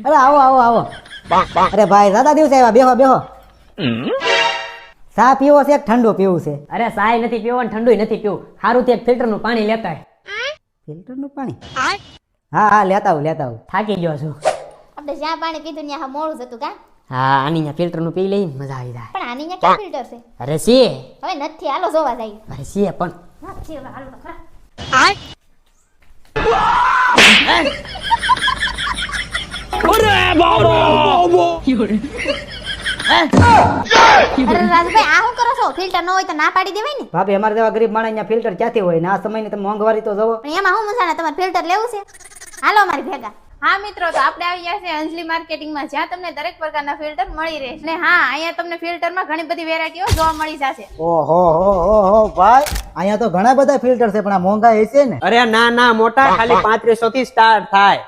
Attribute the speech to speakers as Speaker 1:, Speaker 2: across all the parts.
Speaker 1: અરે આવો આવો આવો. અરે ભાઈ દાદા દિવસે આવ્યા, બેહો બેહો. ચા પીવો છે કે ઠંડુ પીવું છે?
Speaker 2: અરે સાય નથી પીવો ને ઠંડુય નથી પીવું. સારું એક ફિલ્ટર નું પાણી લેતા
Speaker 1: ફિલ્ટર નું પાણી? હા હા લેતા આવું લેતા આવું.
Speaker 2: થાકી ગયો છું.
Speaker 3: આપણે જ્યાં પાણી પીધું ત્યાં મોડું જતું કા?
Speaker 2: હા આની ત્યાં ફિલ્ટર નું પી લઈ મજા આવી જાય.
Speaker 3: પણ આની ક્યાં ફિલ્ટર છે?
Speaker 2: અરે સી
Speaker 3: હવે નથી, હાલો જોવા જાય.
Speaker 2: અરે સી પણ
Speaker 3: નથી, હવે હાલો ખરા. અરે રાજભાઈ આ શું કરો છો? ફિલ્ટર ન હોય તો ના પાડી દેવાય ને.
Speaker 1: ભાભી અમારે જેવા ગરીબ માણસ અહીંયા ફિલ્ટર ક્યાંથી હોય ને આ સમયની તમે મોંઘવારી તો જવો.
Speaker 3: પણ એમાં શું મજાને તમારે ફિલ્ટર લેવું છે? હાલો અમારી ભેગા.
Speaker 4: હા મિત્રો, તો આપણે આવી ગયા છે અંજલિ માર્કેટિંગમાં, જ્યાં તમને દરેક પ્રકારના ફિલ્ટર મળી રહેશે. અને હા, અહીંયા તમને ફિલ્ટરમાં ઘણી બધી વેરાયટીઓ જોવા મળી જશે.
Speaker 1: ઓહો હો હો હો ભાઈ, અહીંયા તો ઘણા બધા ફિલ્ટર છે પણ આ મોંઘા હશે ને?
Speaker 5: અરે ના ના મોટા, ખાલી 3500 થી સ્ટાર્ટ થાય.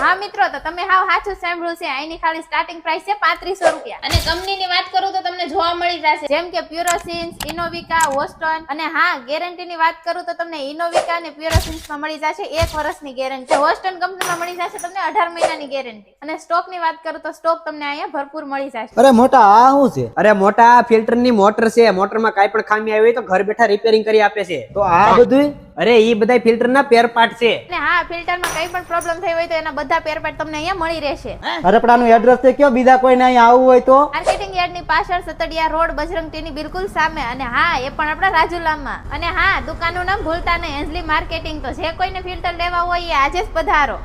Speaker 4: હા મિત્રો, તો તમે હાવ સાચું સાંભળ્યું છે. અહીંની ખાલી સ્ટાર્ટિંગ પ્રાઇસ છે 3500 રૂપિયા. અને કંપનીની વાત કરું તો તમને જોવા મળી જશે જેમ કે પ્યુરોસિન્સ, ઇનોવિકા, વોસ્ટન. અને હા, ગેરંટીની વાત કરું તો તમને ઇનોવિકા અને પ્યુરોસિન્સમાં મળી જશે 1 વર્ષની ગેરંટી. વોસ્ટન કંપનીમાં મળી જશે તમને 18 મહિનાની ગેરંટી. અને સ્ટોકની વાત કરું તો સ્ટોક તમને અહીંયા ભરપૂર મળી જશે.
Speaker 1: અરે મોટા આ શું છે?
Speaker 5: અરે મોટા, ફિલ્ટર ની મોટર છે. મોટરમાં કાંઈ પણ ખામી આવી હોય તો ઘર બેઠા રિપેરિંગ કરી આપે છે.
Speaker 1: તો આ બધું?
Speaker 5: અરે ઈ બધા ફિલ્ટર ના પેર પાર્ટ છે.
Speaker 4: અને હા, ફિલ્ટરમાં કઈ પણ પ્રોબ્લેમ થઈ હોય તો એના બધા પેર પાર્ટ તમને અહીંયા મળી રહેશે.
Speaker 1: હરપડાનું એડ્રેસ છે કયો? બીજા કોઈને અહીંયા આવવું હોય તો?
Speaker 4: માર્કેટિંગ યાર્ડની પાછળ સતડિયા રોડ, બજરંગ ટીની બિલકુલ સામે. અને હા, એ પણ આપણા રાજુલામાં. અને હા, દુકાનનું નામ ભૂલતા નહીં, અંજલિ માર્કેટિંગ. તો જે કોઈને ફિલ્ટર લેવા હોય એ આજે જ પધારો.